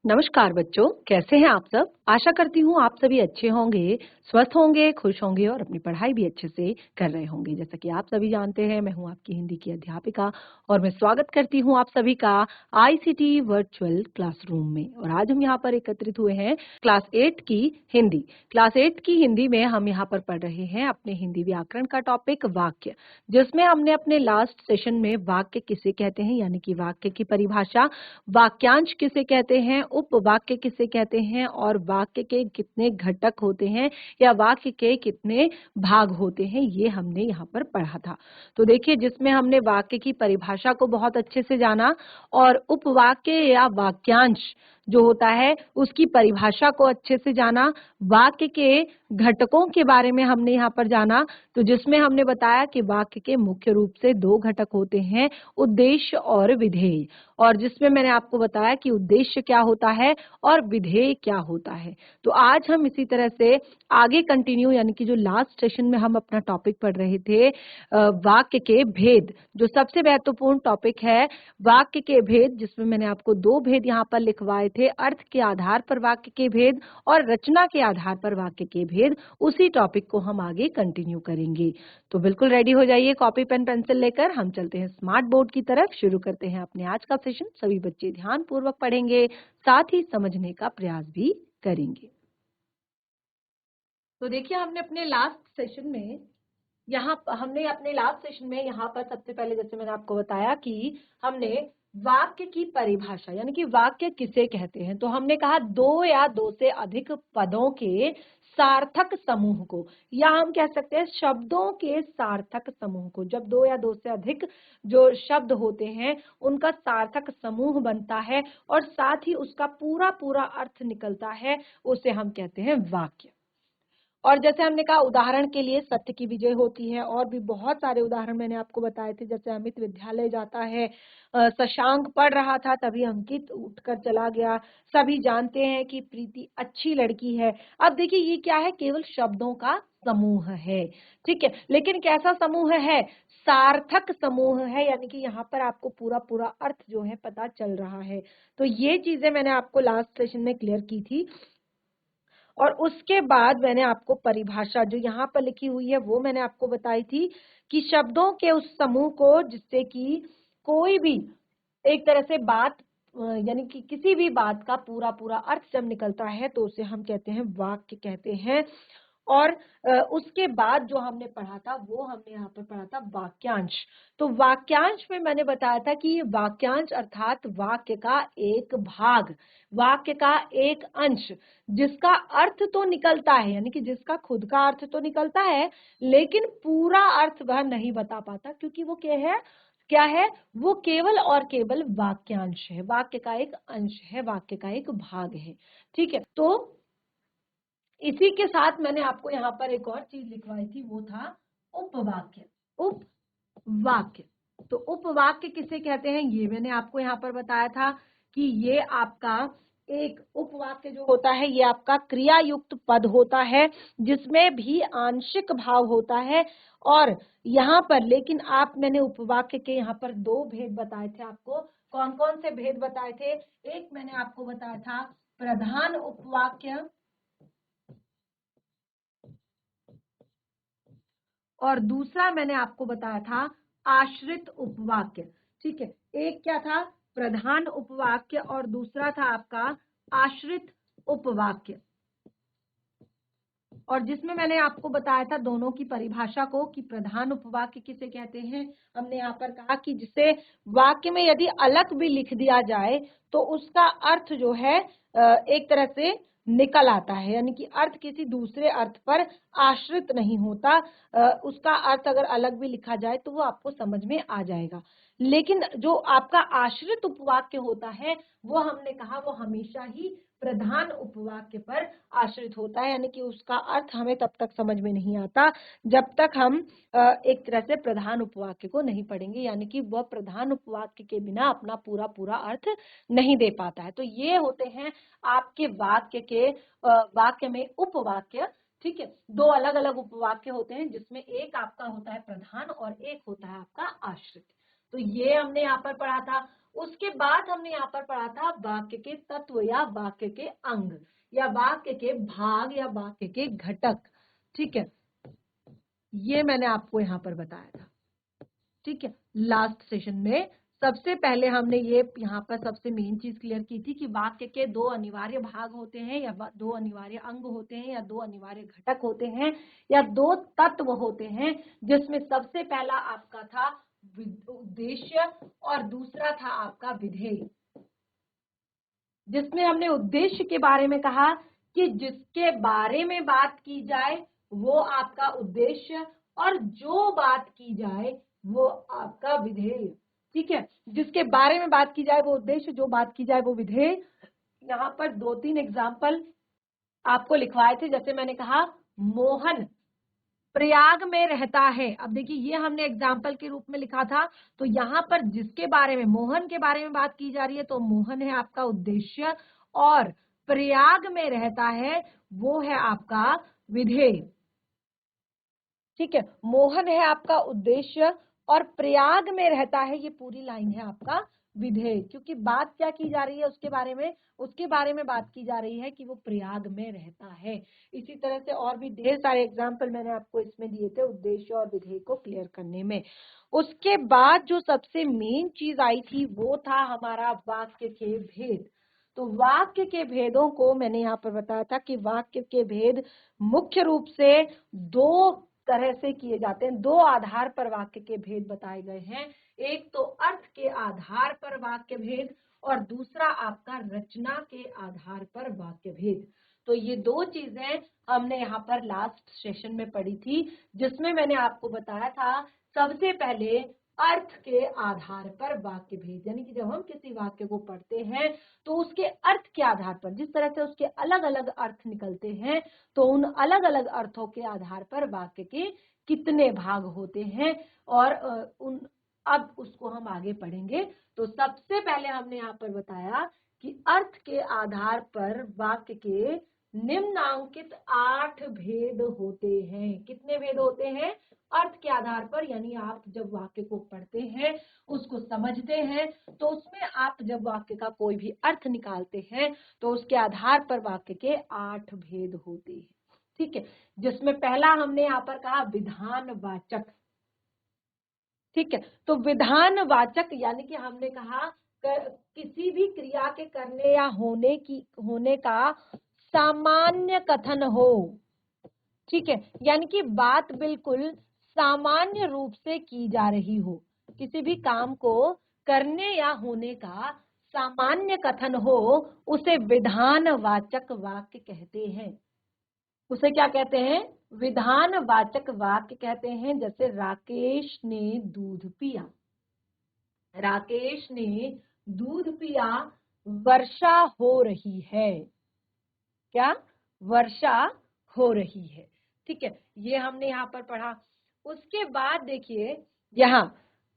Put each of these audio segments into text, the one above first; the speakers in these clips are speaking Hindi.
नमस्कार बच्चों, कैसे हैं आप सब? आशा करती हूँ आप सभी अच्छे होंगे, स्वस्थ होंगे, खुश होंगे और अपनी पढ़ाई भी अच्छे से कर रहे होंगे। जैसा कि आप सभी जानते हैं, मैं हूँ आपकी हिंदी की अध्यापिका और मैं स्वागत करती हूँ आप सभी का आईसीटी वर्चुअल क्लासरूम में। और आज हम यहाँ पर एकत्रित हुए हैं क्लास 8 की हिंदी। क्लास 8 की हिंदी में हम यहाँ पर पढ़ रहे हैं अपने हिंदी व्याकरण का टॉपिक वाक्य, जिसमें हमने अपने लास्ट सेशन में वाक्य किसे कहते हैं यानी कि वाक्य की परिभाषा, वाक्यांश किसे कहते हैं, उपवाक्य किसे कहते हैं और वाक्य के कितने घटक होते हैं या वाक्य के कितने भाग होते हैं, ये हमने यहाँ पर पढ़ा था। तो देखिए, जिसमें हमने वाक्य की परिभाषा को बहुत अच्छे से जाना और उपवाक्य या वाक्यांश जो होता है उसकी परिभाषा को अच्छे से जाना, वाक्य के घटकों के बारे में हमने यहाँ पर जाना। तो जिसमें हमने बताया कि वाक्य के मुख्य रूप से दो घटक होते हैं, उद्देश्य और विधेय, और जिसमें मैंने आपको बताया कि उद्देश्य क्या होता है और विधेय क्या होता है। तो आज हम इसी तरह से आगे कंटिन्यू, यानी कि जो लास्ट सेशन में हम अपना टॉपिक पढ़ रहे थे वाक्य के भेद, जो सबसे महत्वपूर्ण टॉपिक है वाक्य के भेद, जिसमें मैंने आपको दो भेद यहाँ पर लिखवाए थे, अर्थ के आधार पर वाक्य के भेद और रचना के आधार पर वाक्य के भेद। उसी टॉपिक को हम आगे कंटिन्यू करेंगे। तो बिल्कुल रेडी हो जाइए कॉपी पेन पेंसिल लेकर, हम चलते हैं स्मार्ट बोर्ड की तरफ। शुरू करते हैं अपने आज का सेशन। सभी बच्चे ध्यान पूर्वक पढ़ेंगे, साथ ही समझने का प्रयास भी करेंगे। तो देखिए, हमने अपने लास्ट सेशन में यहाँ पर सबसे पहले, जैसे मैंने आपको बताया कि हमने वाक्य की परिभाषा यानी कि वाक्य किसे कहते हैं, तो हमने कहा दो या दो से अधिक पदों के सार्थक समूह को, या हम कह सकते हैं शब्दों के सार्थक समूह को। जब दो या दो से अधिक जो शब्द होते हैं उनका सार्थक समूह बनता है और साथ ही उसका पूरा पूरा अर्थ निकलता है, उसे हम कहते हैं वाक्य। और जैसे हमने कहा, उदाहरण के लिए सत्य की विजय होती है, और भी बहुत सारे उदाहरण मैंने आपको बताए थे। जैसे अमित विद्यालय जाता है, शशांक पढ़ रहा था तभी अंकित उठकर चला गया, सभी जानते हैं कि प्रीति अच्छी लड़की है। अब देखिए, ये क्या है, केवल शब्दों का समूह है, ठीक है, लेकिन कैसा समूह है, सार्थक समूह है, यानी कि यहाँ पर आपको पूरा पूरा अर्थ जो है पता चल रहा है। तो ये चीजें मैंने आपको लास्ट सेशन में क्लियर की थी। और उसके बाद मैंने आपको परिभाषा जो यहाँ पर लिखी हुई है वो मैंने आपको बताई थी कि शब्दों के उस समूह को जिससे कि कोई भी एक तरह से बात यानी कि किसी भी बात का पूरा पूरा अर्थ जब निकलता है तो उसे हम कहते हैं वाक्य कहते हैं। और उसके बाद जो हमने पढ़ा था वो हमने यहाँ पर पढ़ा था वाक्यांश। तो वाक्यांश में मैंने बताया था कि वाक्यांश अर्थात वाक्य का एक भाग, वाक्य का एक अंश, जिसका अर्थ तो निकलता है, यानी कि जिसका खुद का अर्थ तो निकलता है लेकिन पूरा अर्थ वह नहीं बता पाता, क्योंकि वो क्या है, वो केवल और केवल वाक्यांश है, वाक्य का एक अंश है, वाक्य का एक भाग है, ठीक है। तो इसी के साथ मैंने आपको यहाँ पर एक और चीज लिखवाई थी, वो था उपवाक्य। उपवाक्य, तो उपवाक्य किसे कहते हैं ये मैंने आपको यहाँ पर बताया था कि ये आपका एक उपवाक्य जो होता है ये आपका क्रिया युक्त पद होता है जिसमें भी आंशिक भाव होता है। और यहाँ पर लेकिन मैंने उपवाक्य के यहाँ पर दो भेद बताए थे आपको। कौन कौन से भेद बताए थे? एक मैंने आपको बताया था प्रधान उपवाक्य, और दूसरा मैंने आपको बताया था आश्रित उपवाक्य, ठीक है। एक क्या था, प्रधान उपवाक्य, और दूसरा था आपका आश्रित उपवाक्य। और जिसमें मैंने आपको बताया था दोनों की परिभाषा को कि प्रधान उपवाक्य किसे कहते हैं। हमने यहाँ पर कहा कि जिसे वाक्य में यदि अलग भी लिख दिया जाए तो उसका अर्थ जो है एक तरह से निकल आता है, यानी कि अर्थ किसी दूसरे अर्थ पर आश्रित नहीं होता। उसका अर्थ अगर अलग भी लिखा जाए तो वो आपको समझ में आ जाएगा। लेकिन जो आपका आश्रित उपवाक्य होता है वो हमने कहा वो हमेशा ही प्रधान उपवाक्य पर आश्रित होता है, यानी कि उसका अर्थ हमें तब तक समझ में नहीं आता जब तक हम एक तरह से प्रधान उपवाक्य को नहीं पढ़ेंगे, यानी कि वह प्रधान उपवाक्य के बिना अपना पूरा पूरा अर्थ नहीं दे पाता है। तो ये होते हैं आपके वाक्य में उपवाक्य, ठीक है। दो अलग अलग उपवाक्य होते हैं जिसमें एक आपका होता है प्रधान और एक होता है आपका आश्रित। तो ये हमने यहाँ पर पढ़ा था। उसके बाद हमने यहाँ पर पढ़ा था वाक्य के तत्व या वाक्य के अंग या वाक्य के भाग या वाक्य के घटक। ठीक है, ये मैंने आपको यहाँ पर बताया था। ठीक है, लास्ट सेशन में सबसे पहले हमने ये यहाँ पर सबसे मेन चीज क्लियर की थी कि वाक्य के दो अनिवार्य भाग होते हैं या दो अनिवार्य अंग होते हैं या दो अनिवार्य घटक होते हैं या दो तत्व होते हैं, जिसमें सबसे पहला आपका था उद्देश्य और दूसरा था आपका विधेय। जिसमें हमने उद्देश्य के बारे में कहा कि जिसके बारे में बात की जाए वो आपका उद्देश्य और जो बात की जाए वो आपका विधेय। ठीक है, जिसके बारे में बात की जाए वो उद्देश्य, जो बात की जाए वो विधेय। यहाँ पर 2-3 एग्जाम्पल आपको लिखवाए थे। जैसे मैंने कहा मोहन प्रयाग में रहता है। अब देखिए ये हमने एग्जाम्पल के रूप में लिखा था, तो यहाँ पर जिसके बारे में, मोहन के बारे में बात की जा रही है तो मोहन है आपका उद्देश्य और प्रयाग में रहता है वो है आपका विधेय। ठीक है, मोहन है आपका उद्देश्य और प्रयाग में रहता है, ये पूरी लाइन है आपका विधेय। क्योंकि बात क्या की जा रही है उसके बारे में बात की जा रही है कि वो प्रयाग में रहता है। इसी तरह से और भी ढेर सारे एग्जाम्पल मैंने आपको इसमें दिए थे उद्देश्य और विधेय को क्लियर करने में। उसके बाद जो सबसे मेन चीज आई थी वो था हमारा वाक्य के भेद। तो वाक्य के भेदों को मैंने यहाँ पर बताया था कि वाक्य के भेद मुख्य रूप से दो तरह से किए जाते हैं, दो आधार पर वाक्य के भेद बताए गए हैं। एक तो अर्थ के आधार पर वाक्य भेद और दूसरा आपका रचना के आधार पर वाक्य भेद। तो ये दो चीजें हमने यहाँ पर लास्ट सेशन में पढ़ी थी, जिसमें मैंने आपको बताया था सबसे पहले अर्थ के आधार पर वाक्य भेद, यानी कि जब हम किसी वाक्य को पढ़ते हैं तो उसके अर्थ के आधार पर, जिस तरह से उसके अलग अलग अर्थ निकलते हैं, तो उन अलग अलग अर्थों के आधार पर वाक्य के कितने भाग होते हैं और अब उसको हम आगे पढ़ेंगे। तो सबसे पहले हमने यहाँ पर बताया कि अर्थ के आधार पर वाक्य के निम्नांकित 8 भेद होते हैं। कितने भेद होते हैं? अर्थ के आधार पर, यानी आप जब वाक्य को पढ़ते हैं, उसको समझते हैं, तो उसमें आप जब वाक्य का कोई भी अर्थ निकालते हैं तो उसके आधार पर वाक्य के 8 भेद होते हैं। ठीक है, जिसमें पहला हमने यहाँ पर कहा विधानवाचक। ठीक है, तो विधानवाचक यानी कि हमने कहा किसी भी क्रिया के करने या होने का सामान्य कथन हो। ठीक है, यानी कि बात बिल्कुल सामान्य रूप से की जा रही हो, किसी भी काम को करने या होने का सामान्य कथन हो, उसे विधानवाचक वाक्य कहते हैं। उसे क्या कहते हैं? विधानवाचक वाक्य कहते हैं। जैसे राकेश ने दूध पिया, राकेश ने दूध पिया, वर्षा हो रही है। क्या? वर्षा हो रही है। ठीक है, ये हमने यहाँ पर पढ़ा। उसके बाद देखिए यहाँ,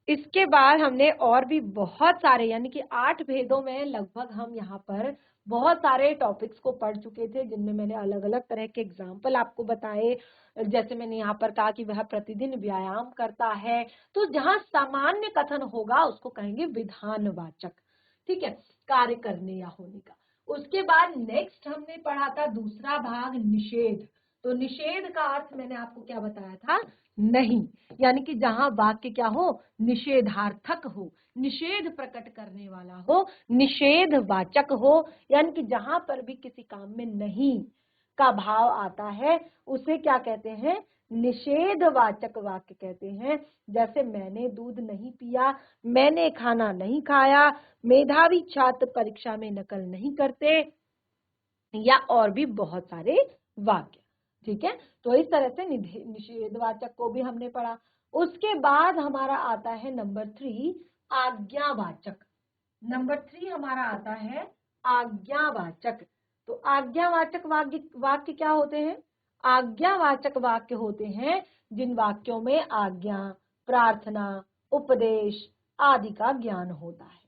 इसके बाद हमने और भी बहुत सारे, यानी कि 8 भेदों में लगभग हम यहाँ पर बहुत सारे टॉपिक्स को पढ़ चुके थे, जिनमें मैंने अलग अलग तरह के एग्जाम्पल आपको बताए। जैसे मैंने यहाँ पर कहा कि वह प्रतिदिन व्यायाम करता है, तो जहाँ सामान्य कथन होगा उसको कहेंगे विधानवाचक। ठीक है, कार्य करने या होने का। उसके बाद नेक्स्ट हमने पढ़ा था दूसरा भाग निषेध। तो निषेध का अर्थ मैंने आपको क्या बताया था? नहीं, यानी कि जहां वाक्य क्या हो? निषेधार्थक हो, निषेध प्रकट करने वाला हो, निषेधवाचक हो, यानी कि जहां पर भी किसी काम में नहीं का भाव आता है उसे क्या कहते हैं? निषेधवाचक वाक्य कहते हैं। जैसे मैंने दूध नहीं पिया, मैंने खाना नहीं खाया, मेधावी छात्र परीक्षा में नकल नहीं करते, या और भी बहुत सारे वाक्य। ठीक है, तो इस तरह से निषेधवाचक को भी हमने पढ़ा। उसके बाद हमारा आता है नंबर 3 आज्ञावाचक। नंबर 3 हमारा आता है आज्ञावाचक। तो आज्ञावाचक वाक्य क्या होते हैं? आज्ञावाचक वाक्य होते हैं जिन वाक्यों में आज्ञा, प्रार्थना, उपदेश आदि का ज्ञान होता है।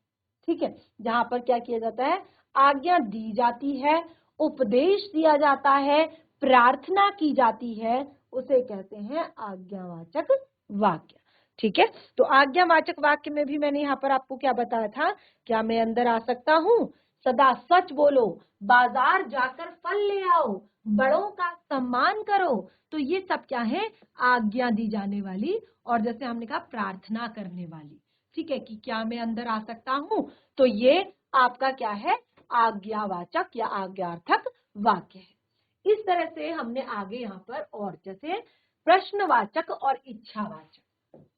ठीक है, जहां पर क्या किया जाता है? आज्ञा दी जाती है, उपदेश दिया जाता है, प्रार्थना की जाती है, उसे कहते हैं आज्ञावाचक वाक्य। ठीक है, तो आज्ञावाचक वाक्य में भी मैंने यहाँ पर आपको क्या बताया था, क्या मैं अंदर आ सकता हूँ, सदा सच बोलो, बाजार जाकर फल ले आओ, बड़ों का सम्मान करो। तो ये सब क्या है, आज्ञा दी जाने वाली, और जैसे हमने कहा प्रार्थना करने वाली। ठीक है, कि क्या मैं अंदर आ सकता हूँ, तो ये आपका क्या है, आज्ञावाचक या आज्ञार्थक वाक्य है। इस तरह से हमने आगे यहाँ पर और जैसे प्रश्नवाचक और इच्छावाचक,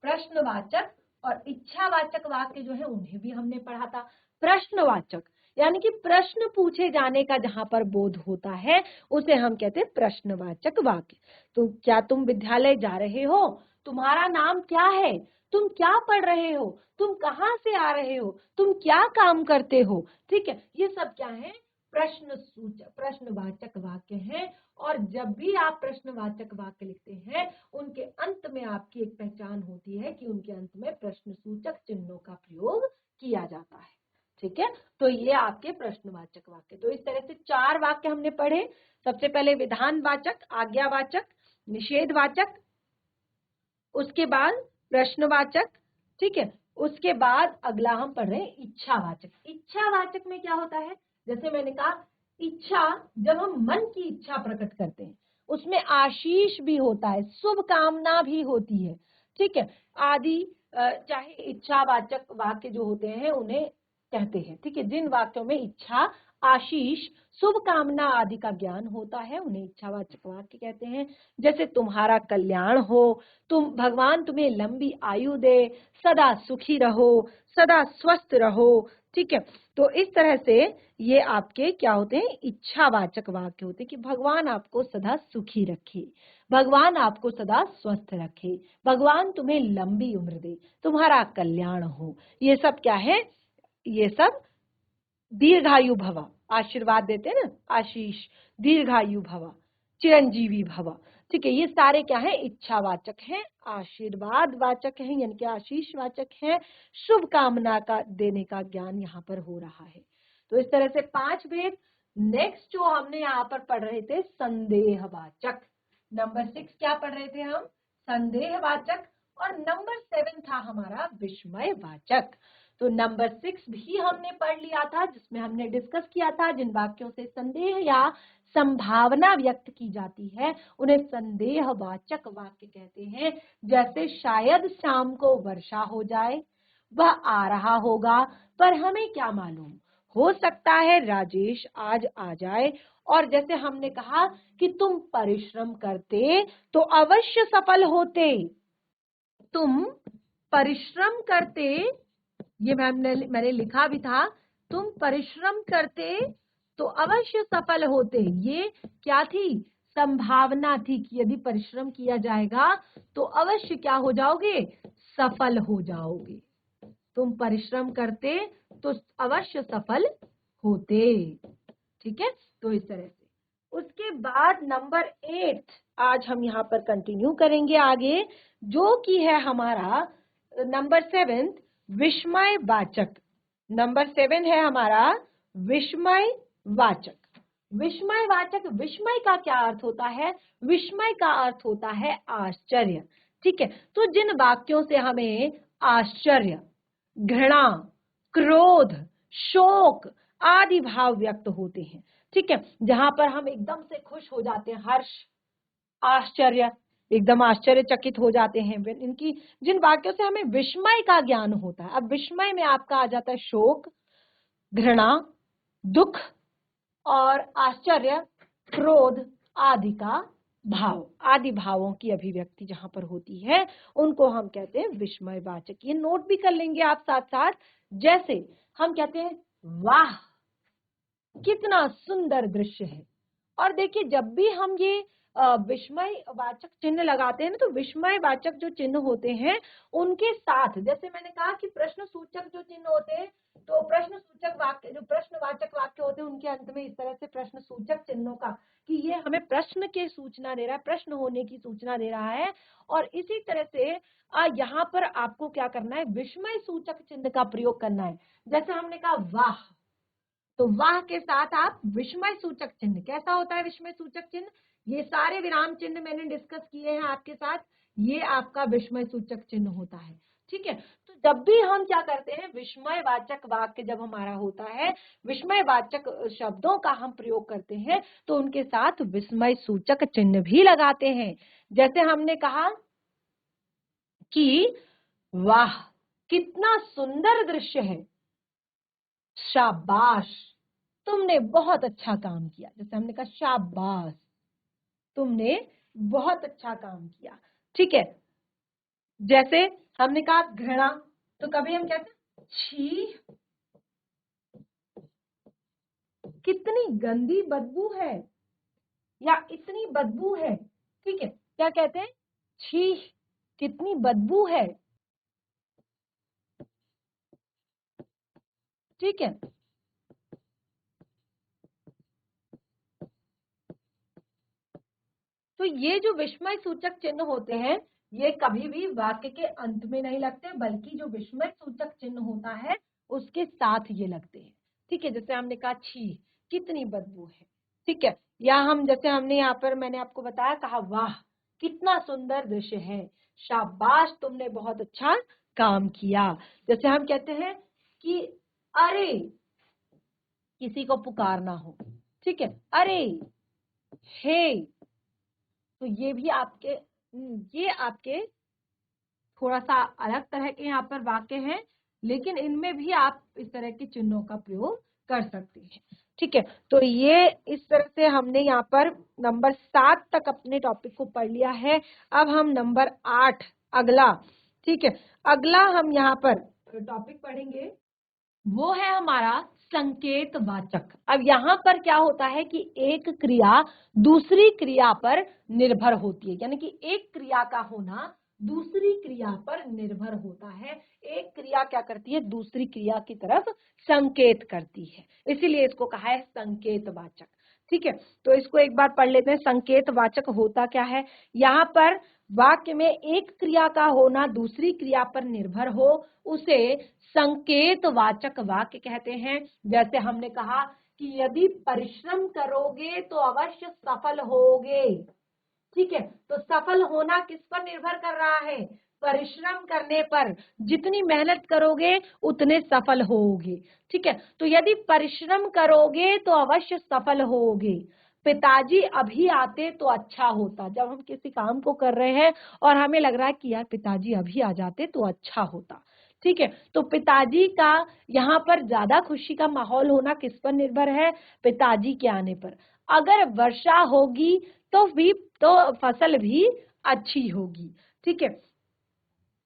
प्रश्नवाचक और इच्छावाचक वाक्य जो है उन्हें भी हमने पढ़ा था। प्रश्नवाचक यानी कि प्रश्न पूछे जाने का जहां पर बोध होता है उसे हम कहते हैं प्रश्नवाचक वाक्य। तो क्या तुम विद्यालय जा रहे हो, तुम्हारा नाम क्या है, तुम क्या पढ़ रहे हो, तुम कहाँ से आ रहे हो, तुम क्या काम करते हो। ठीक है, ये सब क्या है, प्रश्न सूचक प्रश्नवाचक वाक्य है। और जब भी आप प्रश्नवाचक वाक्य लिखते हैं उनके अंत में आपकी एक पहचान होती है कि उनके अंत में प्रश्न सूचक चिन्हों का प्रयोग किया जाता है। ठीक है, तो ये आपके प्रश्नवाचक वाक्य। तो इस तरह से 4 वाक्य हमने पढ़े। सबसे पहले विधानवाचक, आज्ञावाचक, निषेधवाचक, उसके बाद प्रश्नवाचक। ठीक है, उसके बाद अगला हम पढ़ रहे हैं इच्छावाचक। इच्छावाचक में क्या होता है, जैसे मैंने कहा इच्छा, जब हम मन की इच्छा प्रकट करते हैं उसमें आशीष भी होता है, शुभ कामना भी होती है। ठीक है, आदि चाहे इच्छावाचक वाक्य जो होते हैं उन्हें कहते हैं। ठीक है, जिन वाक्यों में इच्छा, आशीष, शुभ कामना आदि का ज्ञान होता है उन्हें इच्छावाचक वाक्य कहते हैं। जैसे तुम्हारा कल्याण हो, तुम भगवान तुम्हें लंबी आयु दे, सदा सुखी रहो, सदा स्वस्थ रहो। ठीक है, तो इस तरह से ये आपके क्या होते हैं, इच्छावाचक वाक्य होते हैं कि भगवान आपको सदा सुखी रखे, भगवान आपको सदा स्वस्थ रखे, भगवान तुम्हें लंबी उम्र दे, तुम्हारा कल्याण हो। ये सब क्या है, ये सब दीर्घायु भव आशीर्वाद देते हैं ना, आशीष, दीर्घायु भव, चिरंजीवी भव। ठीक है, ये सारे क्या है, इच्छावाचक हैं, आशीर्वाद वाचक हैं, यानी कि आशीष वाचक हैं, शुभ कामना का देने का ज्ञान यहाँ पर हो रहा है। तो इस तरह से 5 भेद। नेक्स्ट जो हमने यहाँ पर पढ़ रहे थे संदेहवाचक, नंबर 6 क्या पढ़ रहे थे हम, संदेहवाचक। और नंबर 7 था हमारा विस्मयवाचक। तो नंबर 6 भी हमने पढ़ लिया था, जिसमें हमने डिस्कस किया था जिन वाक्यों से संदेह या संभावना व्यक्त की जाती है उन्हें संदेहवाचक वाक्य कहते हैं। जैसे शायद शाम को वर्षा हो जाए, वह आ रहा होगा पर हमें क्या मालूम, हो सकता है राजेश आज आ जाए। और जैसे हमने कहा कि तुम परिश्रम करते तो अवश्य सफल होते, तुम परिश्रम करते, ये मैंने लिखा भी था, तुम परिश्रम करते तो अवश्य सफल होते। ये क्या थी, संभावना थी कि यदि परिश्रम किया जाएगा तो अवश्य क्या हो जाओगे, सफल हो जाओगे। तुम परिश्रम करते तो अवश्य सफल होते। ठीक है, तो इस तरह से। उसके बाद नंबर 8 आज हम यहाँ पर कंटिन्यू करेंगे आगे, जो कि है हमारा नंबर 7 विस्मयवाचक। नंबर 7 है हमारा विस्मयवाचक। विस्मयवाचक, विस्मय का क्या अर्थ होता है, विस्मय का अर्थ होता है आश्चर्य। ठीक है, तो जिन वाक्यों से हमें आश्चर्य, घृणा, क्रोध, शोक आदि भाव व्यक्त होते हैं। ठीक है, जहां पर हम एकदम से खुश हो जाते हैं, हर्ष, आश्चर्य, एकदम आश्चर्यचकित हो जाते हैं, इनकी जिन वाक्यों से हमें विस्मय का ज्ञान होता है। अब विस्मय में आपका आ जाता है शोक, घृणा, दुख और आश्चर्य, क्रोध आदि का भाव, आदि भावों की अभिव्यक्ति जहां पर होती है उनको हम कहते हैं विस्मयवाचक। ये नोट भी कर लेंगे आप साथ साथ। जैसे हम कहते हैं वाह कितना सुंदर दृश्य है। और देखिए जब भी हम ये विस्मयवाचक चिन्ह लगाते हैं ना, तो विस्मयवाचक जो चिन्ह होते हैं उनके साथ, जैसे मैंने कहा कि प्रश्न सूचक जो चिन्ह होते हैं, तो प्रश्न सूचक वाक्य, जो प्रश्नवाचक वाक्य होते हैं उनके अंत में इस तरह से प्रश्न सूचक चिन्हों का, कि ये हमें प्रश्न की सूचना दे रहा है, प्रश्न होने की सूचना दे रहा है। और इसी तरह से यहाँ पर आपको क्या करना है, विस्मय सूचक चिन्ह का प्रयोग करना है। जैसे हमने कहा वाह, तो वाह के साथ आप विस्मय सूचक चिन्ह, कैसा होता है विस्मय सूचक चिन्ह, ये सारे विराम चिन्ह मैंने डिस्कस किए हैं आपके साथ, ये आपका विस्मय सूचक चिन्ह होता है। ठीक है, तो जब भी हम क्या करते हैं, विस्मयवाचक वाक्य जब हमारा होता है, विस्मयवाचक शब्दों का हम प्रयोग करते हैं, तो उनके साथ विस्मय सूचक चिन्ह भी लगाते हैं। जैसे हमने कहा कि वाह कितना सुंदर दृश्य है, शाबाश तुमने बहुत अच्छा काम किया। जैसे हमने कहा शाबाश तुमने बहुत अच्छा काम किया। ठीक है, जैसे हमने कहा घृणा, तो कभी हम कहते हैं छी कितनी गंदी बदबू है, या इतनी बदबू है। ठीक है, क्या कहते हैं, छी कितनी बदबू है। ठीक है, तो ये जो विस्मय सूचक चिन्ह होते हैं, ये कभी भी वाक्य के अंत में नहीं लगते, बल्कि जो विस्मय सूचक चिन्ह होता है उसके साथ ये लगते हैं। ठीक है, जैसे हमने कहा छी कितनी बदबू है। ठीक है, या हम जैसे हमने यहाँ पर मैंने आपको बताया, कहा वाह कितना सुंदर दृश्य है, शाबाश तुमने बहुत अच्छा काम किया। जैसे हम कहते हैं कि अरे किसी को पुकारना हो, ठीक है, अरे हे, तो ये आपके थोड़ा सा अलग तरह के यहाँ पर वाक्य हैं, लेकिन इनमें भी आप इस तरह के चिन्हों का प्रयोग कर सकते हैं। ठीक है, तो ये इस तरह से हमने यहाँ पर नंबर 7 तक अपने टॉपिक को पढ़ लिया है। अब हम नंबर 8 अगला, ठीक है, अगला हम यहाँ पर टॉपिक पढ़ेंगे, वो है हमारा संकेत वाचक। अब यहाँ पर क्या होता है कि एक क्रिया दूसरी क्रिया पर निर्भर होती है, यानी कि एक क्रिया का होना दूसरी क्रिया पर निर्भर होता है। एक क्रिया क्या करती है, दूसरी क्रिया की तरफ संकेत करती है, इसीलिए इसको कहा है संकेत वाचक। ठीक है, तो इसको एक बार पढ़ लेते हैं। संकेत वाचक होता क्या है, यहाँ पर वाक्य में एक क्रिया का होना दूसरी क्रिया पर निर्भर हो, उसे संकेत वाचक वाक्य कहते हैं। जैसे हमने कहा कि यदि परिश्रम करोगे तो अवश्य सफल होगे। ठीक है, तो सफल होना किस पर निर्भर कर रहा है, परिश्रम करने पर। जितनी मेहनत करोगे उतने सफल होगे। ठीक है, तो यदि परिश्रम करोगे तो अवश्य सफल होगे। पिताजी अभी आते तो अच्छा होता, जब हम किसी काम को कर रहे हैं और हमें लग रहा है कि यार पिताजी अभी आ जाते तो अच्छा होता। ठीक है, तो पिताजी का यहाँ पर ज्यादा खुशी का माहौल होना किस पर निर्भर है, पिताजी के आने पर। अगर वर्षा होगी तो फसल भी अच्छी होगी। ठीक है,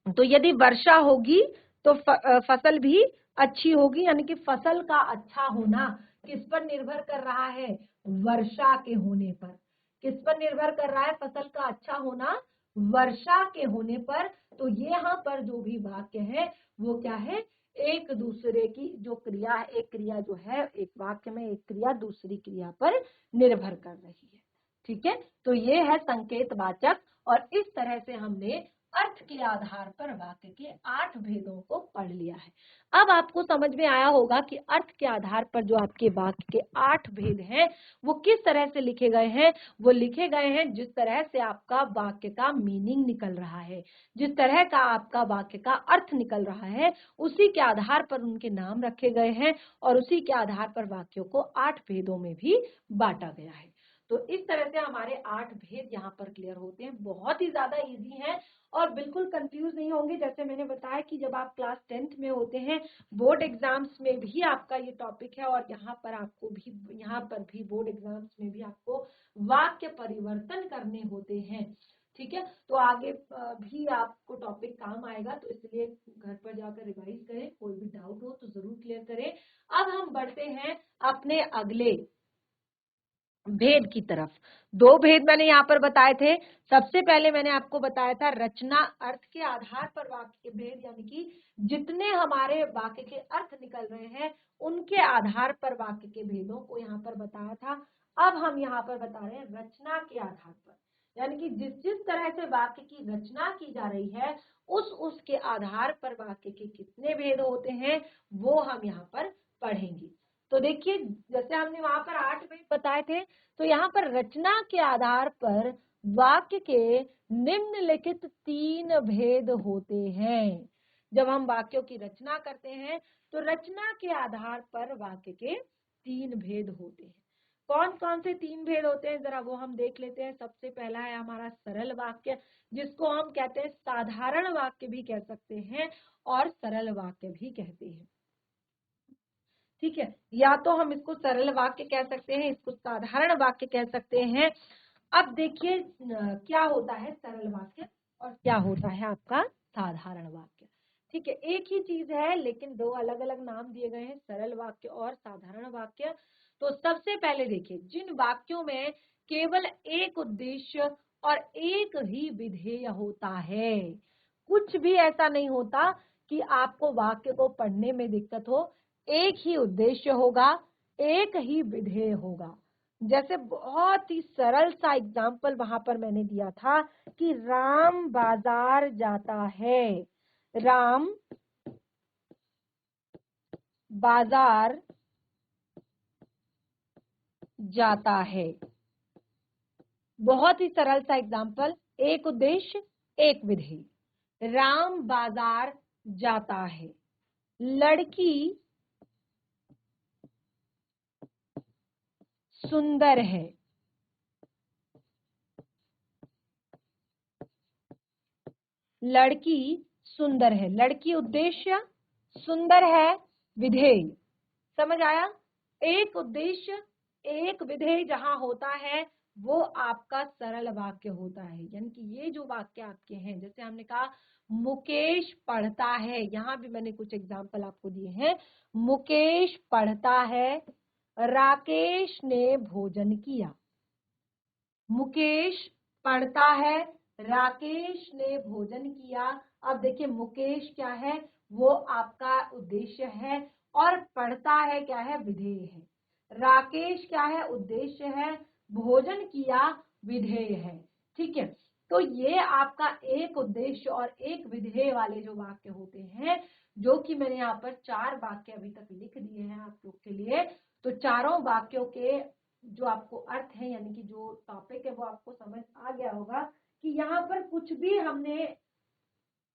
तो यदि वर्षा होगी तो फसल भी अच्छी होगी, यानी कि फसल का अच्छा होना किस पर निर्भर कर रहा है, वर्षा के होने पर। किस पर निर्भर कर रहा है फसल का अच्छा होना, वर्षा के होने पर। तो ये यहाँ पर जो भी वाक्य है वो क्या है, एक दूसरे की जो क्रिया है, एक क्रिया जो है एक वाक्य में एक क्रिया दूसरी क्रिया पर निर्भर कर रही है। ठीक है, तो ये है संकेत वाचक, और इस तरह से हमने अर्थ के आधार पर वाक्य के 8 भेदों को पढ़ लिया है। अब आपको समझ में आया होगा कि अर्थ के आधार पर जो आपके वाक्य के 8 भेद हैं वो किस तरह से लिखे गए हैं। वो लिखे गए हैं जिस तरह से आपका वाक्य का मीनिंग निकल रहा है, जिस तरह का आपका वाक्य का अर्थ निकल रहा है, उसी के आधार पर उनके नाम रखे गए हैं, और उसी के आधार पर वाक्यों को 8 भेदों में भी बांटा गया है। तो इस तरह से हमारे 8 भेद यहाँ पर क्लियर होते हैं। बहुत ही ज्यादा इजी है और बिल्कुल कंफ्यूज नहीं होंगे। जैसे मैंने बताया कि जब आप क्लास 10th में होते हैं, बोर्ड एग्जाम्स में भी आपका ये टॉपिक है, और यहाँ पर भी बोर्ड एग्जाम्स में भी आपको वाक्य परिवर्तन करने होते हैं। ठीक है, तो आगे भी आपको टॉपिक काम आएगा, तो इसलिए घर पर जाकर रिवाइज करें। कोई भी डाउट हो तो जरूर क्लियर करें। अब हम बढ़ते हैं अपने अगले भेद की तरफ। 2 भेद मैंने यहाँ पर बताए थे। सबसे पहले मैंने आपको बताया था रचना अर्थ के आधार पर वाक्य के भेद, यानी कि जितने हमारे वाक्य के अर्थ निकल रहे हैं उनके आधार पर वाक्य के भेदों को यहाँ पर बताया था। अब हम यहाँ पर बता रहे हैं रचना के आधार पर, यानी कि जिस जिस तरह से वाक्य की रचना की जा रही है उसके आधार पर वाक्य के कितने भेद होते हैं वो हम यहाँ पर पढ़ेंगे। तो देखिए, जैसे हमने वहां पर 8 भेद बताए थे, तो यहाँ पर रचना के आधार पर वाक्य के निम्नलिखित 3 भेद होते हैं। जब हम वाक्यों की रचना करते हैं तो रचना के आधार पर वाक्य के 3 भेद होते हैं। कौन कौन से 3 भेद होते हैं जरा वो हम देख लेते हैं। सबसे पहला है हमारा सरल वाक्य, जिसको हम कहते हैं साधारण वाक्य भी कह सकते हैं और सरल वाक्य भी कहते हैं। ठीक है, या तो हम इसको सरल वाक्य कह सकते हैं, इसको साधारण वाक्य कह सकते हैं। अब देखिए क्या होता है सरल वाक्य और क्या होता है आपका साधारण वाक्य। ठीक है, एक ही चीज है लेकिन 2 अलग अलग नाम दिए गए हैं, सरल वाक्य और साधारण वाक्य। तो सबसे पहले देखिए, जिन वाक्यों में केवल एक उद्देश्य और एक ही विधेय होता है, कुछ भी ऐसा नहीं होता कि आपको वाक्य को पढ़ने में दिक्कत हो, एक ही उद्देश्य होगा, एक ही विधेय होगा। जैसे बहुत ही सरल सा एग्जाम्पल वहां पर मैंने दिया था कि राम बाजार जाता है। राम बाजार जाता है, बहुत ही सरल सा एग्जाम्पल, एक उद्देश्य एक विधेय। राम बाजार जाता है, लड़की सुंदर है। लड़की सुंदर है, लड़की उद्देश्य, सुंदर है विधेय। समझ आया? एक उद्देश्य एक विधेय जहां होता है वो आपका सरल वाक्य होता है। यानी कि ये जो वाक्य आपके हैं, जैसे हमने कहा मुकेश पढ़ता है, यहाँ भी मैंने कुछ एग्जाम्पल आपको दिए हैं। मुकेश पढ़ता है, राकेश ने भोजन किया। मुकेश पढ़ता है, राकेश ने भोजन किया। अब देखिए मुकेश क्या है, वो आपका उद्देश्य है, और पढ़ता है क्या है, विधेय है। राकेश क्या है, उद्देश्य है, भोजन किया विधेय है। ठीक है, तो ये आपका एक उद्देश्य और एक विधेय वाले जो वाक्य होते हैं, जो कि मैंने यहाँ पर 4 वाक्य अभी तक लिख दिए हैं आप लोग के लिए। तो चारों वाक्यों के जो आपको अर्थ है, यानी कि जो टॉपिक है वो आपको समझ आ गया होगा कि यहाँ पर कुछ भी हमने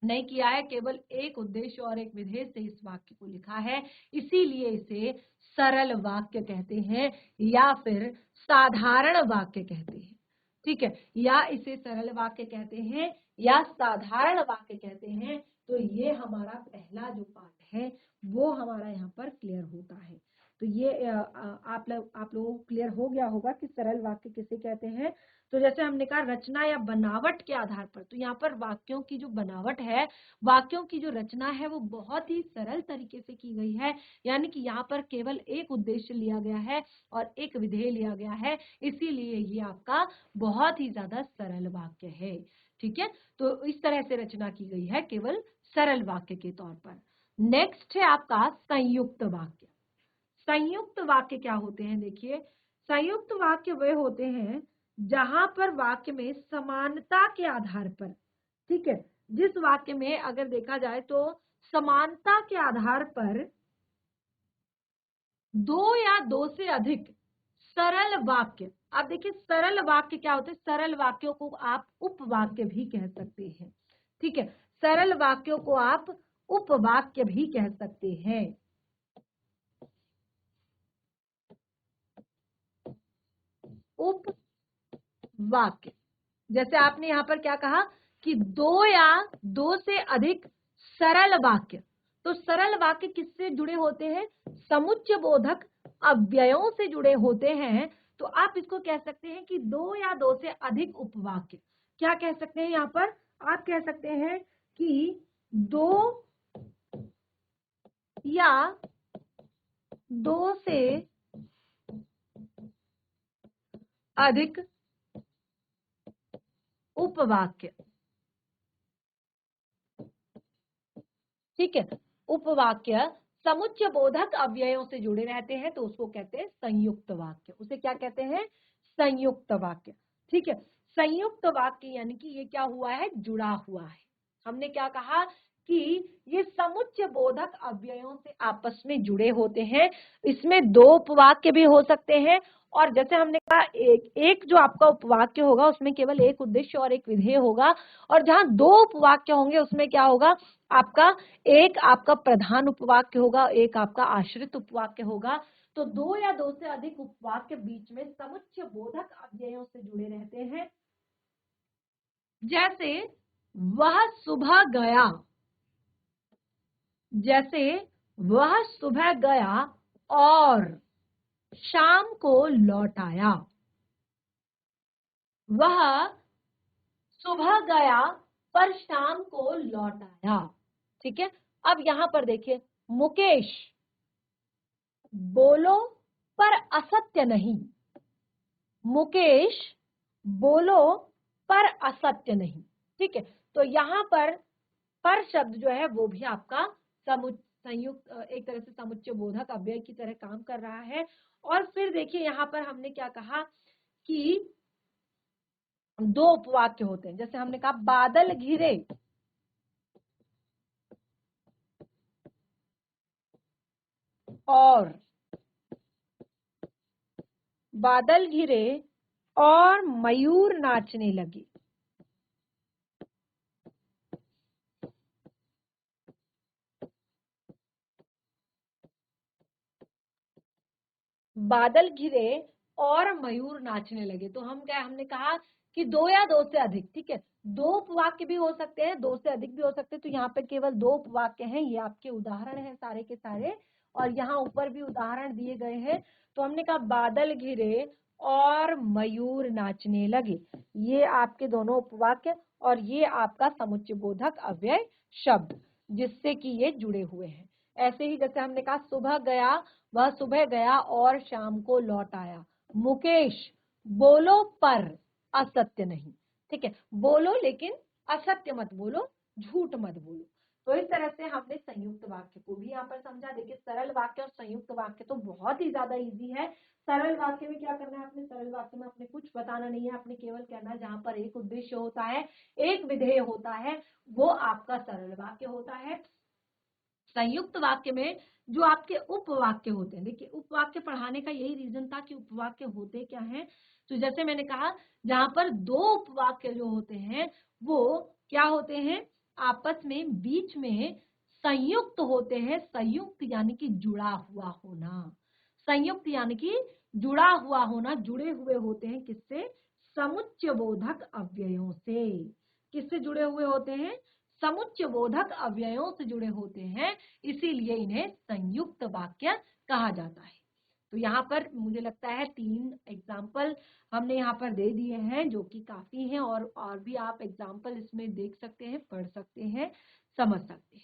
नहीं किया है, केवल एक उद्देश्य और एक विधेय से इस वाक्य को लिखा है। इसीलिए इसे सरल वाक्य कहते हैं या फिर साधारण वाक्य कहते हैं। ठीक है, या इसे सरल वाक्य कहते हैं या साधारण वाक्य कहते हैं। तो ये हमारा पहला जो पार्ट है वो हमारा यहाँ पर क्लियर होता है। तो ये आप लोगों को क्लियर हो गया होगा कि सरल वाक्य किसे कहते हैं। तो जैसे हमने कहा रचना या बनावट के आधार पर, तो यहाँ पर वाक्यों की जो बनावट है, वाक्यों की जो रचना है वो बहुत ही सरल तरीके से की गई है। यानी कि यहाँ पर केवल एक उद्देश्य लिया गया है और एक विधेय लिया गया है, इसीलिए ये आपका बहुत ही ज्यादा सरल वाक्य है। ठीक है, तो इस तरह से रचना की गई है केवल सरल वाक्य के तौर पर। नेक्स्ट है आपका संयुक्त वाक्य। संयुक्त वाक्य क्या होते हैं? देखिए, संयुक्त वाक्य वे होते हैं जहां पर वाक्य में समानता के आधार पर, ठीक है, जिस वाक्य में अगर देखा जाए तो समानता के आधार पर 2 या 2 से अधिक सरल वाक्य। आप देखिए सरल वाक्य क्या होते हैं, सरल वाक्यों को आप उपवाक्य भी कह सकते हैं। ठीक है, सरल वाक्यों को आप उपवाक्य भी कह सकते हैं। उपवाक्य, जैसे आपने यहाँ पर क्या कहा कि 2 या 2 से अधिक सरल वाक्य। तो सरल वाक्य किससे जुड़े होते हैं? समुच्चय बोधक अव्ययों से जुड़े होते हैं। तो आप इसको कह सकते हैं कि 2 या 2 से अधिक उपवाक्य। क्या कह सकते हैं यहाँ पर? आप कह सकते हैं कि 2 या 2 से अधिक उपवाक्य। ठीक है, उपवाक्य समुच्चय बोधक अव्ययों से जुड़े रहते हैं तो उसको कहते हैं संयुक्त वाक्य। उसे क्या कहते हैं? संयुक्त वाक्य। ठीक है, संयुक्त वाक्य यानी कि ये क्या हुआ है? जुड़ा हुआ है। हमने क्या कहा कि ये समुच्चय बोधक अव्ययों से आपस में जुड़े होते हैं। इसमें 2 उपवाक्य भी हो सकते हैं और जैसे हमने कहा एक जो आपका उपवाक्य होगा उसमें केवल एक उद्देश्य और एक विधेय होगा, और जहां दो उपवाक्य होंगे उसमें क्या होगा, एक आपका प्रधान उपवाक्य होगा, एक आपका आश्रित उपवाक्य होगा। तो दो या दो से अधिक उपवाक्य बीच में समुच्चय बोधक अव्ययों से जुड़े रहते हैं। जैसे वह सुबह गया, जैसे वह सुबह गया और शाम को लौट आया। वह सुबह गया पर शाम को लौट आया। ठीक है, अब यहां पर देखिए, मुकेश बोलो पर असत्य नहीं, मुकेश बोलो पर असत्य नहीं। ठीक है, तो यहां पर शब्द जो है वो भी आपका संयुक्त एक तरह से समुच्चय बोधक अव्यय की तरह काम कर रहा है। और फिर देखिए यहां पर हमने क्या कहा कि दो उपवाक्य होते हैं। जैसे हमने कहा बादल घिरे और बादल घिरे और मयूर नाचने लगे। बादल घिरे और मयूर नाचने लगे। तो हमने कहा कि दो या दो से अधिक। ठीक है, दो उपवाक्य भी हो सकते हैं, दो से अधिक भी हो सकते हैं। तो यहाँ पे केवल दो उपवाक्य हैं, ये आपके उदाहरण हैं सारे के सारे, और यहाँ ऊपर भी उदाहरण दिए गए हैं। तो हमने कहा बादल घिरे और मयूर नाचने लगे, ये आपके दोनों उपवाक्य, और ये आपका समुच्चय बोधक अव्यय शब्द जिससे कि ये जुड़े हुए हैं। ऐसे ही जैसे हमने कहा सुबह गया, वह सुबह गया और शाम को लौट आया। मुकेश बोलो पर असत्य नहीं। ठीक है, बोलो लेकिन असत्य मत बोलो, झूठ मत बोलो। तो इस तरह से हमने संयुक्त वाक्य को भी यहाँ पर समझा। देखिए सरल वाक्य और संयुक्त वाक्य तो बहुत ही ज्यादा इजी है। सरल वाक्य में क्या करना है, आपने सरल वाक्य में आपने कुछ बताना नहीं है, आपने केवल कहना है जहां पर एक उद्देश्य होता है, एक विधेय होता है, वो आपका सरल वाक्य होता है। संयुक्त वाक्य में जो आपके उपवाक्य होते हैं, देखिए उपवाक्य पढ़ाने का यही रीजन था कि उपवाक्य होते क्या हैं। तो जैसे मैंने कहा जहां पर दो उपवाक्य जो होते हैं वो क्या होते हैं, आपस में बीच में संयुक्त होते हैं। संयुक्त यानी कि जुड़ा हुआ होना, संयुक्त यानी कि जुड़ा हुआ होना, जुड़े हुए होते हैं किससे, समुच्चय बोधक अव्ययों से। किससे जुड़े हुए होते हैं, समुच्चय बोधक अव्ययों से जुड़े होते हैं, इसीलिए इन्हें संयुक्त वाक्य कहा जाता है। तो यहाँ पर मुझे लगता है 3 एग्जाम्पल हमने यहाँ पर दे दिए हैं जो कि काफी हैं, और भी आप एग्जाम्पल इसमें देख सकते हैं, पढ़ सकते हैं, समझ सकते हैं।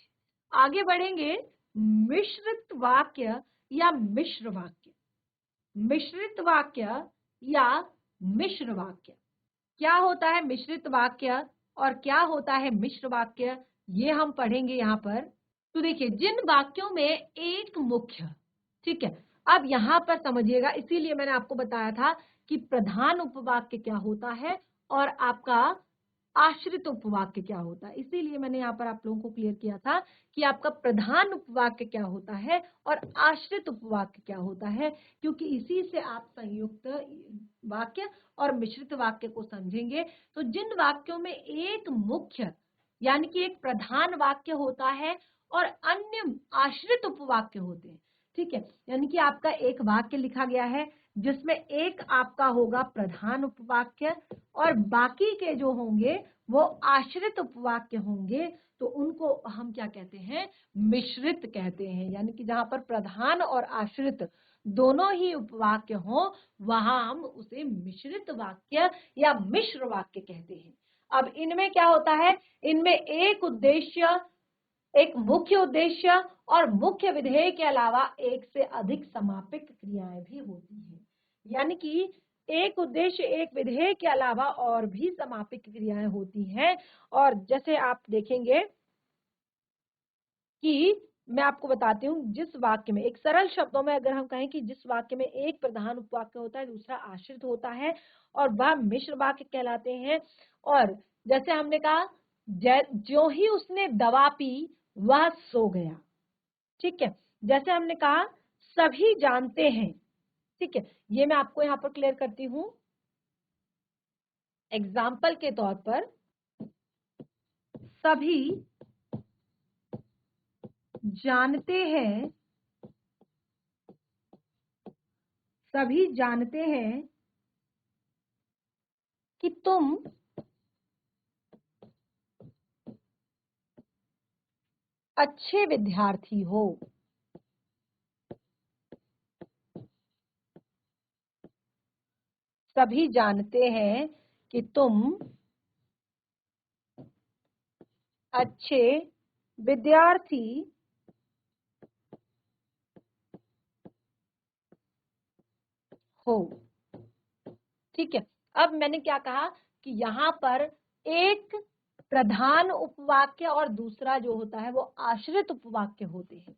आगे बढ़ेंगे, मिश्रित वाक्य या मिश्र वाक्य। मिश्रित वाक्य या मिश्र वाक्य, क्या होता है मिश्रित वाक्य और क्या होता है मिश्र वाक्य, ये हम पढ़ेंगे यहाँ पर। तो देखिए जिन वाक्यों में एक मुख्य, ठीक है, अब यहाँ पर समझिएगा, इसीलिए मैंने आपको बताया था कि प्रधान उपवाक्य क्या होता है और आपका आश्रित उपवाक्य क्या होता है। इसीलिए मैंने यहाँ पर आप लोगों को क्लियर किया था कि आपका प्रधान उपवाक्य क्या होता है और आश्रित उपवाक्य क्या होता है, क्योंकि इसी से आप संयुक्त वाक्य और मिश्रित वाक्य को समझेंगे। तो जिन वाक्यों में एक मुख्य यानी कि एक प्रधान वाक्य होता है और अन्य आश्रित उपवाक्य होते हैं, ठीक है, यानी कि आपका एक वाक्य लिखा गया है जिसमें एक आपका होगा प्रधान उपवाक्य और बाकी के जो होंगे वो आश्रित उपवाक्य होंगे, तो उनको हम क्या कहते हैं, मिश्रित कहते हैं। यानी कि जहां पर प्रधान और आश्रित दोनों ही उपवाक्य हो वहां हम उसे मिश्रित वाक्य या मिश्र वाक्य कहते हैं। अब इनमें क्या होता है, इनमें एक उद्देश्य, एक मुख्य उद्देश्य और मुख्य विधेय के अलावा एक से अधिक समापिक क्रियाएं भी होती हैं। यानी कि एक उद्देश्य एक विधेय के अलावा और भी समापिक क्रियाएं होती हैं। और जैसे आप देखेंगे कि मैं आपको बताती हूँ, जिस वाक्य में, एक सरल शब्दों में अगर हम कहें कि जिस वाक्य में एक प्रधान उपवाक्य होता है, दूसरा आश्रित होता है, और वह मिश्र वाक्य कहलाते हैं। और जैसे हमने कहा जो ही उसने दवा पी वह सो गया, ठीक है। जैसे हमने कहा सभी जानते हैं, ठीक है, ये मैं आपको यहाँ पर क्लियर करती हूं। एग्जाम्पल के तौर पर सभी जानते हैं, सभी जानते हैं कि तुम अच्छे विद्यार्थी हो। सभी जानते हैं कि तुम अच्छे विद्यार्थी हो। ठीक है, अब मैंने क्या कहा कि यहाँ पर एक प्रधान उपवाक्य और दूसरा जो होता है वो आश्रित उपवाक्य होते हैं।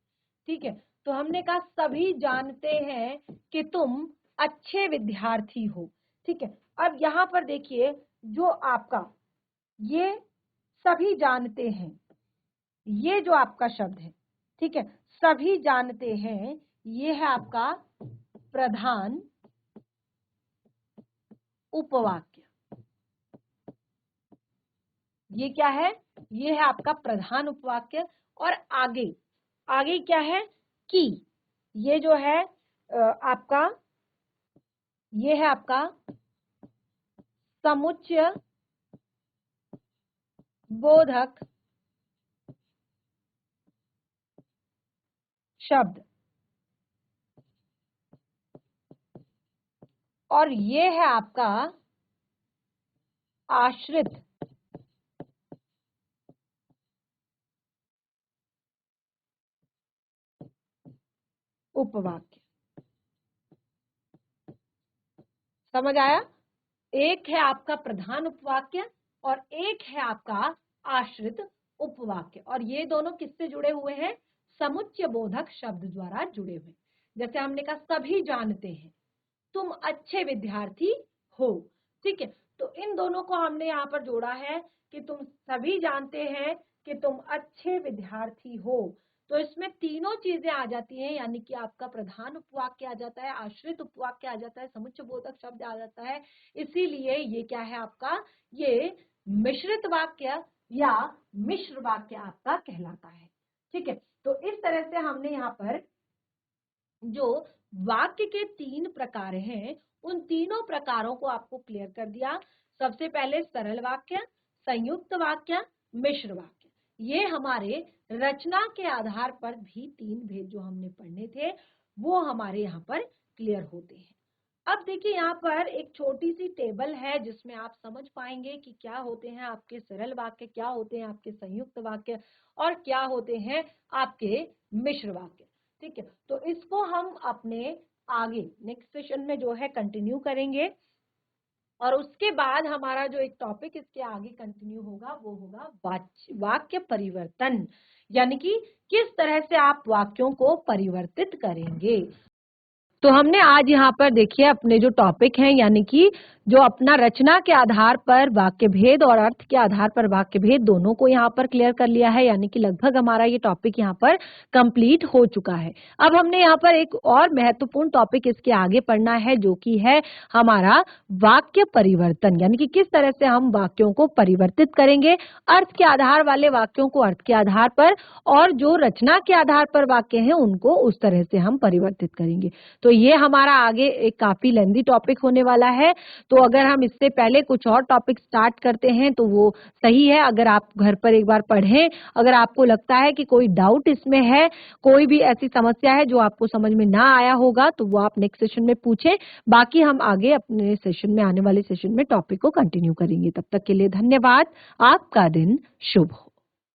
ठीक है, तो हमने कहा सभी जानते हैं कि तुम अच्छे विद्यार्थी हो। ठीक है, अब यहाँ पर देखिए जो आपका ये सभी जानते हैं, ये जो आपका शब्द है, ठीक है, सभी जानते हैं, ये है आपका प्रधान उपवाक्य। ये क्या है? ये है आपका प्रधान उपवाक्य। और आगे आगे क्या है कि ये जो है आपका, ये है आपका समुच्चय बोधक शब्द, और ये है आपका आश्रित उपवाक्य। समझ आया? एक है आपका प्रधान उपवाक्य और एक है आपका आश्रित उपवाक्य, और ये दोनों किससे जुड़े हुए हैं? समुच्चय बोधक शब्द द्वारा जुड़े हुए। जैसे हमने कहा सभी जानते हैं, तुम अच्छे विद्यार्थी हो। ठीक है, तो इन दोनों को हमने यहाँ पर जोड़ा है कि तुम सभी जानते हैं कि तुम अच्छे विद्यार्थी हो। तो इसमें तीनों चीजें आ जाती हैं, यानी कि आपका प्रधान उपवाक्य आ जाता है, आश्रित उपवाक्य आ जाता है, समुच्चय बोधक शब्द आ जाता है। इसीलिए ये क्या है आपका, ये मिश्रित वाक्य या मिश्र वाक्य आपका कहलाता है। ठीक है, तो इस तरह से हमने यहाँ पर जो वाक्य के तीन प्रकार हैं उन तीनों प्रकारों को आपको क्लियर कर दिया। सबसे पहले सरल वाक्य, संयुक्त वाक्य, मिश्र वाक्य। ये हमारे रचना के आधार पर भी तीन भेद जो हमने पढ़ने थे वो हमारे यहाँ पर क्लियर होते हैं। अब देखिए यहाँ पर एक छोटी सी टेबल है जिसमें आप समझ पाएंगे कि क्या होते हैं आपके सरल वाक्य, क्या होते हैं आपके संयुक्त वाक्य और क्या होते हैं आपके मिश्र वाक्य। ठीक है, तो इसको हम अपने आगे नेक्स्ट सेशन में जो है कंटिन्यू करेंगे, और उसके बाद हमारा जो एक टॉपिक इसके आगे कंटिन्यू होगा वो होगा वाक्य परिवर्तन, यानी कि किस तरह से आप वाक्यों को परिवर्तित करेंगे। तो हमने आज यहाँ पर देखिए अपने जो टॉपिक हैं, यानी कि जो अपना रचना के आधार पर वाक्य भेद और अर्थ के आधार पर वाक्य भेद दोनों को यहाँ पर क्लियर कर लिया है, यानी कि लगभग हमारा ये टॉपिक यहाँ पर कंप्लीट हो चुका है। अब हमने यहाँ पर एक और महत्वपूर्ण टॉपिक इसके आगे पढ़ना है जो कि है हमारा वाक्य परिवर्तन, यानी कि किस तरह से हम वाक्यों को परिवर्तित करेंगे, अर्थ के आधार वाले वाक्यों को अर्थ के आधार पर और जो रचना के आधार पर वाक्य हैं उनको उस तरह से हम परिवर्तित करेंगे। तो ये हमारा आगे एक काफी लेंथी टॉपिक होने वाला है। तो अगर हम इससे पहले कुछ और टॉपिक स्टार्ट करते हैं तो वो सही है, अगर आप घर पर एक बार पढ़ें। अगर आपको लगता है कि कोई डाउट इसमें है, कोई भी ऐसी समस्या है जो आपको समझ में ना आया होगा तो वो आप नेक्स्ट सेशन में पूछें। बाकी हम आगे अपने सेशन में, आने वाले सेशन में टॉपिक को कंटिन्यू करेंगे। तब तक के लिए धन्यवाद। आपका दिन शुभ हो।